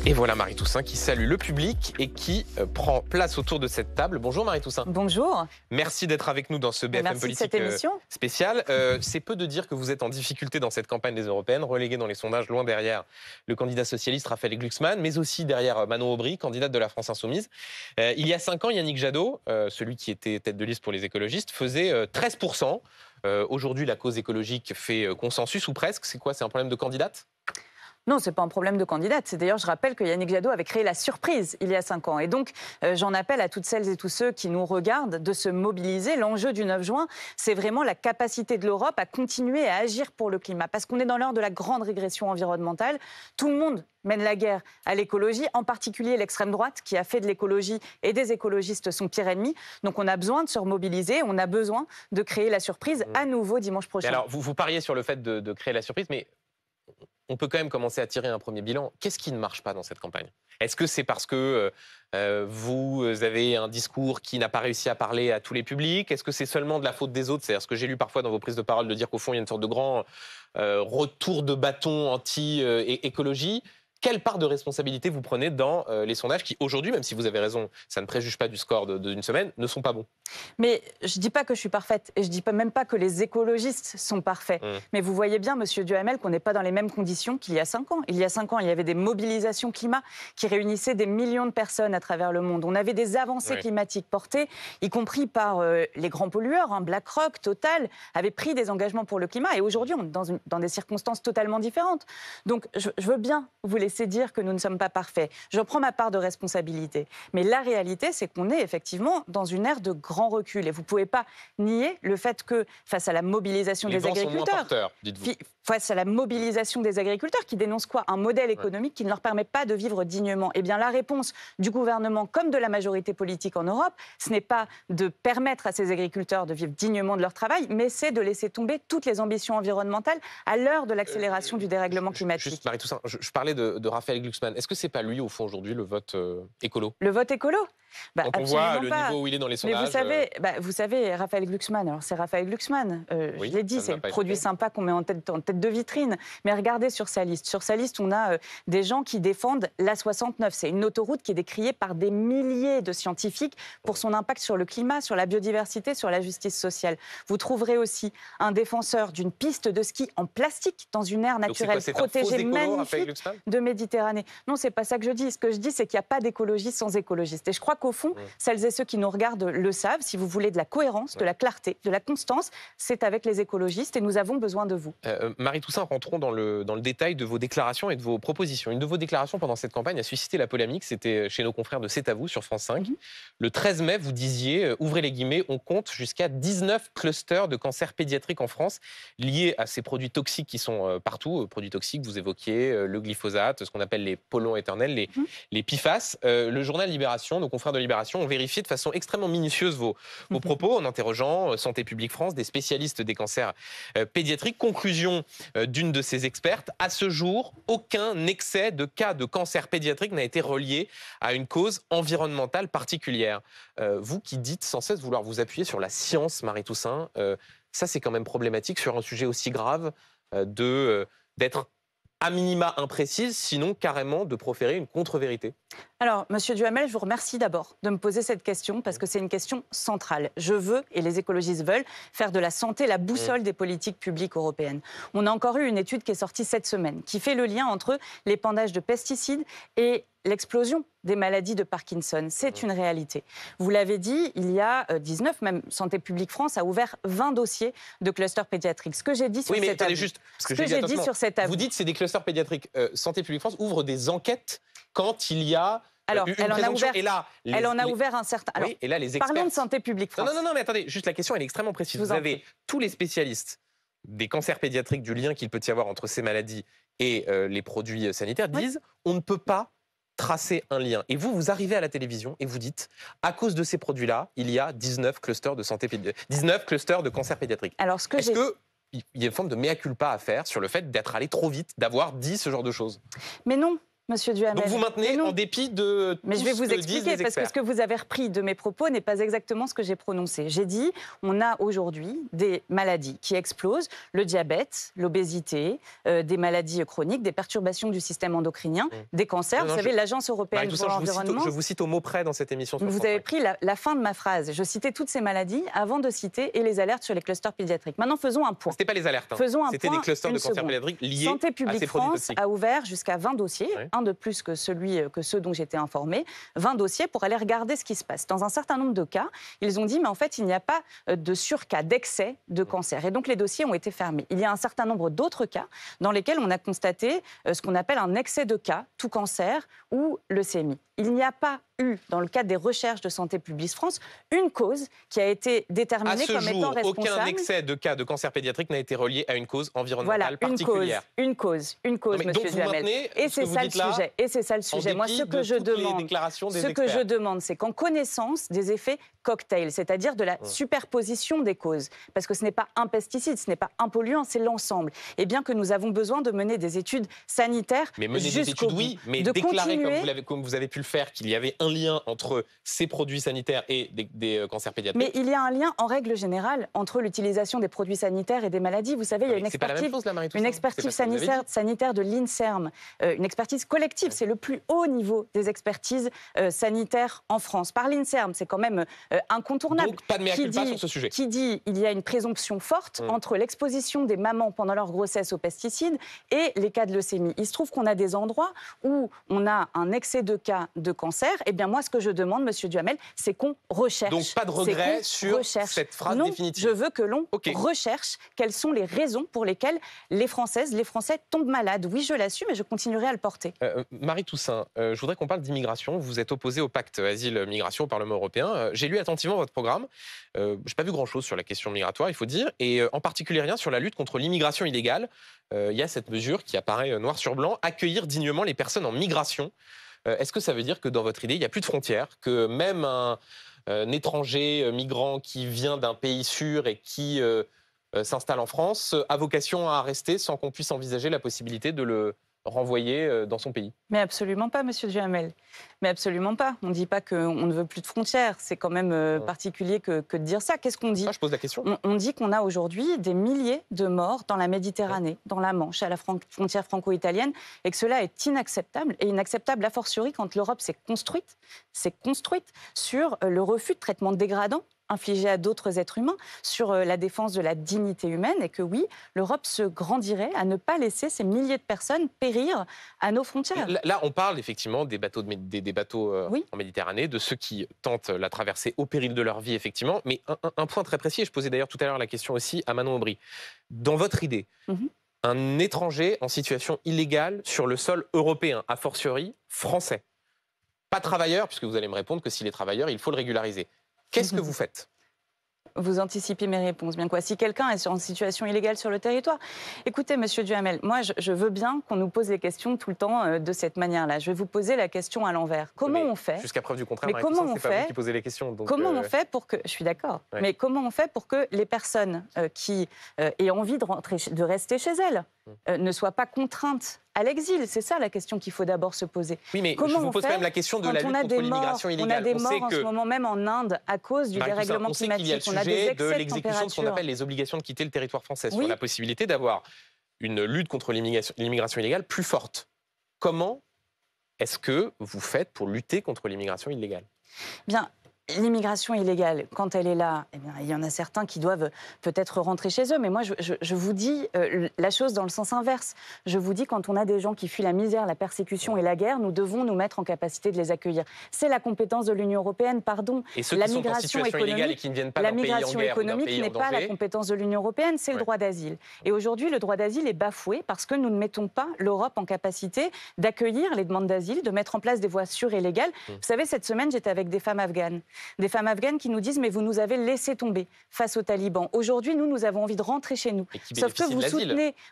Et voilà Marie Toussaint qui salue le public et qui prend place autour de cette table. Bonjour Marie Toussaint. Bonjour. Merci d'être avec nous dans ce BFM Politique spécial. C'est peu de dire que vous êtes en difficulté dans cette campagne des Européennes, relégué dans les sondages loin derrière le candidat socialiste Raphaël Glucksmann, mais aussi derrière Manon Aubry, candidate de la France Insoumise. Il y a 5 ans, Yannick Jadot, celui qui était tête de liste pour les écologistes, faisait 13%. Aujourd'hui, la cause écologique fait consensus ou presque. C'est quoi? C'est un problème de candidate? Non, ce n'est pas un problème de candidate. C'est d'ailleurs, je rappelle que Yannick Jadot avait créé la surprise il y a 5 ans. Et donc, j'en appelle à toutes celles et tous ceux qui nous regardent de se mobiliser. L'enjeu du 9 juin, c'est vraiment la capacité de l'Europe à continuer à agir pour le climat. Parce qu'on est dans l'heure de la grande régression environnementale. Tout le monde mène la guerre à l'écologie, en particulier l'extrême droite qui a fait de l'écologie et des écologistes son pire ennemi. Donc on a besoin de se remobiliser, on a besoin de créer la surprise à nouveau dimanche prochain. Et alors, vous pariez sur le fait de créer la surprise, mais on peut quand même commencer à tirer un premier bilan. Qu'est-ce qui ne marche pas dans cette campagne? Est-ce que c'est parce que vous avez un discours qui n'a pas réussi à parler à tous les publics? Est-ce que c'est seulement de la faute des autres? C'est-à-dire ce que j'ai lu parfois dans vos prises de parole de dire qu'au fond, il y a une sorte de grand retour de bâton anti-écologie. Quelle part de responsabilité vous prenez dans les sondages qui, aujourd'hui, même si vous avez raison, ça ne préjuge pas du score d'une semaine, ne sont pas bons? Mais je ne dis pas que je suis parfaite et je ne dis même pas que les écologistes sont parfaits. Mais vous voyez bien, monsieur Duhamel, qu'on n'est pas dans les mêmes conditions qu'il y a 5 ans. Il y a 5 ans, il y avait des mobilisations climat qui réunissaient des millions de personnes à travers le monde. On avait des avancées climatiques portées, y compris par les grands pollueurs. BlackRock, Total, avaient pris des engagements pour le climat. Et aujourd'hui, on est dans des circonstances totalement différentes. Donc, je veux bien vous laisser dire que nous ne sommes pas parfaits. Je prends ma part de responsabilité. Mais la réalité, c'est qu'on est effectivement dans une ère de grand recul. Et vous ne pouvez pas nier le fait que, face à la mobilisation des agriculteurs, face à la mobilisation des agriculteurs qui dénoncent quoi? Un modèle économique qui ne leur permet pas de vivre dignement. Eh bien, la réponse du gouvernement comme de la majorité politique en Europe, ce n'est pas de permettre à ces agriculteurs de vivre dignement de leur travail, mais c'est de laisser tomber toutes les ambitions environnementales à l'heure de l'accélération du dérèglement climatique. Juste, Marie Toussaint, je parlais de Raphaël Glucksmann. Est-ce que c'est pas lui, au fond, aujourd'hui, le vote écolo? Le vote écolo? Quand on voit le niveau où il est dans les sondages... Mais vous savez, Raphaël Glucksmann, alors c'est Raphaël Glucksmann, je l'ai dit, c'est le produit sympa qu'on met en tête de vitrine. Mais regardez sur sa liste. Sur sa liste, on a des gens qui défendent l'A69. C'est une autoroute qui est décriée par des milliers de scientifiques pour son impact sur le climat, sur la biodiversité, sur la justice sociale. Vous trouverez aussi un défenseur d'une piste de ski en plastique dans une aire naturelle protégée magnifique de Méditerranée. Non, c'est pas ça que je dis. Ce que je dis, c'est qu'il n'y a pas d'écologie sans écologistes. Et je crois qu'au fond, celles et ceux qui nous regardent le savent. Si vous voulez de la cohérence, de la clarté, de la constance, c'est avec les écologistes et nous avons besoin de vous. Marie Toussaint, rentrons dans le détail de vos déclarations et de vos propositions. Une de vos déclarations pendant cette campagne a suscité la polémique. C'était chez nos confrères de C'est à vous sur France 5. Le 13 mai, vous disiez, ouvrez les guillemets, on compte jusqu'à 19 clusters de cancers pédiatriques en France liés à ces produits toxiques qui sont partout. Produits toxiques, vous évoquiez le glyphosate, ce qu'on appelle les polluants éternels, les PFAS. Le journal Libération, nos confrères de Libération ont vérifié de façon extrêmement minutieuse vos propos en interrogeant Santé publique France, des spécialistes des cancers pédiatriques. Conclusion d'une de ces expertes, à ce jour, aucun excès de cas de cancer pédiatrique n'a été relié à une cause environnementale particulière. Vous qui dites sans cesse vouloir vous appuyer sur la science, Marie Toussaint, ça c'est quand même problématique sur un sujet aussi grave d'être à minima imprécise, sinon carrément de proférer une contre-vérité. Alors, monsieur Duhamel, je vous remercie d'abord de me poser cette question parce que c'est une question centrale. Je veux, et les écologistes veulent, faire de la santé la boussole des politiques publiques européennes. On a encore eu une étude qui est sortie cette semaine, qui fait le lien entre l'épandage de pesticides et l'explosion des maladies de Parkinson. C'est une réalité. Vous l'avez dit, il y a 19, même Santé publique France a ouvert 20 dossiers de clusters pédiatriques. Ce que j'ai dit sur cet avis... Vous dites que c'est des clusters pédiatriques. Santé publique France ouvre des enquêtes quand il y a... Alors, elle en a ouvert un certain... Alors, et là, les experts... Parlons de Santé publique France. Non, mais attendez, juste la question, elle est extrêmement précise. Vous avez tous les spécialistes des cancers pédiatriques, du lien qu'il peut y avoir entre ces maladies et les produits sanitaires, disent on ne peut pas tracer un lien. Et vous arrivez à la télévision et vous dites, à cause de ces produits-là, il y a 19 clusters de cancer pédiatrique. Alors, Est-ce qu'il y a une forme de mea culpa à faire sur le fait d'être allé trop vite, d'avoir dit ce genre de choses? Mais non. monsieur Duhamel. Donc vous maintenez en dépit de tout Mais je vais vous ce que disent expliquer, les parce que experts. ce que vous avez repris de mes propos n'est pas exactement ce que j'ai prononcé. J'ai dit, on a aujourd'hui des maladies qui explosent, le diabète, l'obésité, des maladies chroniques, des perturbations du système endocrinien, des cancers. Vous savez, l'Agence européenne pour l'environnement... Je vous cite au mot près dans cette émission. Vous avez pris la fin de ma phrase. Je citais toutes ces maladies avant de citer et les alertes sur les clusters pédiatriques. Maintenant, faisons un point. C'était pas les alertes. Faisons un C'était point, des clusters de une cancer seconde. pédiatrique liés Santé à publique ces produits France toxiques. a ouvert jusqu'à 20 dossiers, un de plus que ceux dont j'étais informée, 20 dossiers pour aller regarder ce qui se passe. Dans un certain nombre de cas, ils ont dit, mais en fait, il n'y a pas de surcas, d'excès de cancer. Et donc, les dossiers ont été fermés. Il y a un certain nombre d'autres cas dans lesquels on a constaté ce qu'on appelle un excès de cas, tout cancer ou leucémie. Il n'y a pas eu, dans le cadre des recherches de Santé publique France, une cause qui a été déterminée comme étant responsable. Aucun excès de cas de cancer pédiatrique n'a été relié à une cause environnementale particulière. Une cause, monsieur Duhamel. Et c'est ça le sujet. Et c'est ça le sujet. Moi, ce que je demande, c'est qu'en connaissance des effets cocktail, c'est-à-dire de la superposition des causes, parce que ce n'est pas un pesticide, ce n'est pas un polluant, c'est l'ensemble. Et bien que nous avons besoin de mener des études sanitaires mais mener des études, oui, mais déclarer comme vous avez pu le faire qu'il y avait un lien entre ces produits sanitaires et des cancers pédiatriques. Mais il y a un lien, en règle générale, entre l'utilisation des produits sanitaires et des maladies. Vous savez, il y a une expertise sanitaire de l'INSERM, une expertise collective. C'est le plus haut niveau des expertises sanitaires en France. Par l'INSERM, c'est quand même incontournable. Donc, pas de mea culpa sur ce sujet. Qui dit il y a une présomption forte entre l'exposition des mamans pendant leur grossesse aux pesticides et les cas de leucémie. Il se trouve qu'on a des endroits où on a un excès de cas de cancer. Eh bien, moi, ce que je demande, monsieur Duhamel, c'est qu'on recherche. Donc, pas de regret sur cette phrase définitive. Je veux que l'on recherche quelles sont les raisons pour lesquelles les Françaises, les Français tombent malades. Oui, je l'assume et je continuerai à le porter. Marie Toussaint, je voudrais qu'on parle d'immigration. Vous êtes opposée au pacte asile-migration au Parlement européen. J'ai lu attentivement votre programme. Je n'ai pas vu grand-chose sur la question migratoire, il faut dire, et en particulier rien sur la lutte contre l'immigration illégale. Il y a cette mesure qui apparaît noir sur blanc, accueillir dignement les personnes en migration. Est-ce que ça veut dire que dans votre idée, il n'y a plus de frontières, que même un étranger migrant qui vient d'un pays sûr et qui s'installe en France a vocation à rester sans qu'on puisse envisager la possibilité de le renvoyer dans son pays? Mais absolument pas, monsieur Duhamel. Mais absolument pas. On ne dit pas qu'on ne veut plus de frontières. C'est quand même particulier que de dire ça. Qu'est-ce qu'on dit? Je pose la question. On dit qu'on a aujourd'hui des milliers de morts dans la Méditerranée, dans la Manche, à la frontière franco-italienne, et que cela est inacceptable. Et inacceptable a fortiori quand l'Europe s'est construite sur le refus de traitement dégradant infligé à d'autres êtres humains, sur la défense de la dignité humaine, et que oui, l'Europe se grandirait à ne pas laisser ces milliers de personnes périr à nos frontières. Là, on parle effectivement des bateaux, en Méditerranée, de ceux qui tentent la traversée au péril de leur vie, effectivement. Mais un point très précis, et je posais d'ailleurs tout à l'heure la question aussi à Manon Aubry. Dans votre idée, un étranger en situation illégale sur le sol européen, a fortiori français, pas travailleur, puisque vous allez me répondre que s'il est travailleur, il faut le régulariser. Qu'est-ce que vous faites? Vous anticipez mes réponses, bien quoi. Si quelqu'un est en situation illégale sur le territoire, écoutez, monsieur Duhamel, moi, je veux bien qu'on nous pose les questions tout le temps de cette manière-là. Je vais vous poser la question à l'envers. Comment on fait? Jusqu'à preuve du contraire, c'est pas vous qui posez les questions. Donc comment on fait pour que... Je suis d'accord. Ouais. Mais comment on fait pour que les personnes qui aient envie de rester chez elles ne soient pas contraintes à l'exil? C'est ça la question qu'il faut d'abord se poser. Oui, mais je vous pose quand même la question de la lutte contre l'immigration illégale. On a des morts en ce moment même en Inde à cause du dérèglement climatique. On a des excès de l'exécution de ce qu'on appelle les obligations de quitter le territoire français, sur la possibilité d'avoir une lutte contre l'immigration illégale plus forte. Comment est-ce que vous faites pour lutter contre l'immigration illégale? Bien. L'immigration illégale, quand elle est là, eh bien, il y en a certains qui doivent peut-être rentrer chez eux. Mais moi, je vous dis la chose dans le sens inverse. Je vous dis, quand on a des gens qui fuient la misère, la persécution et la guerre, nous devons nous mettre en capacité de les accueillir. C'est la compétence de l'Union européenne, pardon. Et ceux qui sont en situation illégale et qui ne viennent pas d'un pays en guerre ou d'un pays en danger? La migration économique n'est pas la compétence de l'Union européenne, c'est le droit d'asile. Et aujourd'hui, le droit d'asile est bafoué parce que nous ne mettons pas l'Europe en capacité d'accueillir les demandes d'asile, de mettre en place des voies sûres et légales. Vous savez, cette semaine, j'étais avec des femmes afghanes. Des femmes afghanes qui nous disent mais vous nous avez laissé tomber face aux talibans. Aujourd'hui, nous avons envie de rentrer chez nous. Sauf que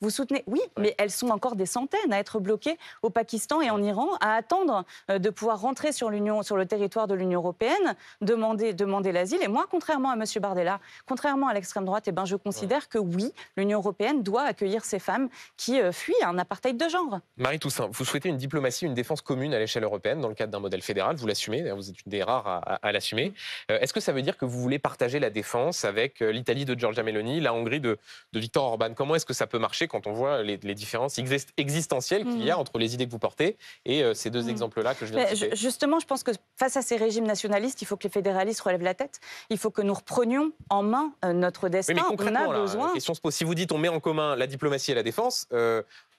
vous soutenez, oui, mais elles sont encore des centaines à être bloquées au Pakistan et en Iran, à attendre de pouvoir rentrer sur le territoire de l'Union européenne, demander l'asile. Et moi, contrairement à M. Bardella, contrairement à l'extrême droite, je considère que oui, l'Union européenne doit accueillir ces femmes qui fuient un apartheid de genre. Marie Toussaint, vous souhaitez une diplomatie, une défense commune à l'échelle européenne dans le cadre d'un modèle fédéral, vous l'assumez, vous êtes une des rares à l'assumer. Est-ce que ça veut dire que vous voulez partager la défense avec l'Italie de Giorgia Meloni, la Hongrie de Viktor Orban? Comment est-ce que ça peut marcher quand on voit les différences existentielles qu'il y a entre les idées que vous portez et ces deux exemples-là que je viens de citer? Justement, je pense que face à ces régimes nationalistes, il faut que les fédéralistes relèvent la tête. Il faut que nous reprenions en main notre destin. Oui, mais concrètement, on a besoin... la question se pose. Si vous dites on met en commun la diplomatie et la défense,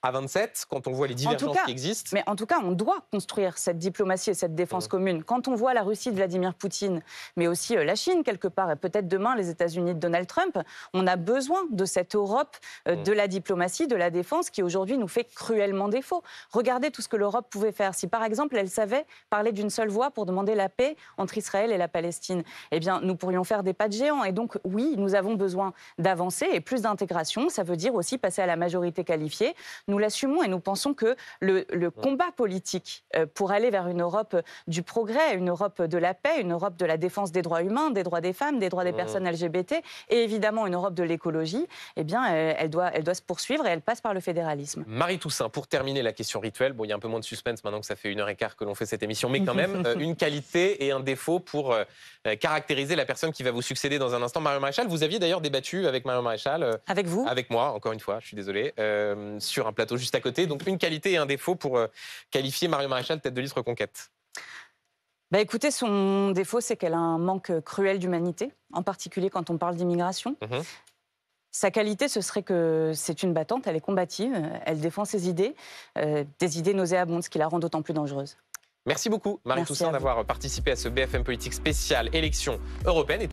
à 27, quand on voit les divergences qui existent... Mais en tout cas, on doit construire cette diplomatie et cette défense commune. Quand on voit la Russie de Vladimir Poutine, mais aussi la Chine quelque part, et peut-être demain les États-Unis de Donald Trump, on a besoin de cette Europe de la diplomatie, de la défense, qui aujourd'hui nous fait cruellement défaut. Regardez tout ce que l'Europe pouvait faire. Si par exemple elle savait parler d'une seule voix pour demander la paix entre Israël et la Palestine, eh bien nous pourrions faire des pas de géant. Et donc oui, nous avons besoin d'avancer et plus d'intégration. Ça veut dire aussi passer à la majorité qualifiée. Nous l'assumons et nous pensons que le combat politique pour aller vers une Europe du progrès, une Europe de la paix, une Europe de la défense des droits humains, des droits des femmes, des droits des personnes LGBT et évidemment une Europe de l'écologie, eh bien, elle doit se poursuivre et elle passe par le fédéralisme. Marie Toussaint, pour terminer la question rituelle, bon, il y a un peu moins de suspense maintenant que ça fait 1h15 que l'on fait cette émission, mais quand même, une qualité et un défaut pour caractériser la personne qui va vous succéder dans un instant. Marion Maréchal, vous aviez d'ailleurs débattu avec Marion Maréchal. Avec vous? Avec moi, encore une fois, je suis désolé, sur un plateau juste à côté. Donc une qualité et un défaut pour qualifier Marion Maréchal tête de liste Reconquête. Écoutez, son défaut, c'est qu'elle a un manque cruel d'humanité, en particulier quand on parle d'immigration. Sa qualité, ce serait que c'est une battante, elle est combative, elle défend ses idées, des idées nauséabondes, ce qui la rend d'autant plus dangereuse. Merci beaucoup, Marie Toussaint, d'avoir participé à ce BFM Politique spécial élection européenne.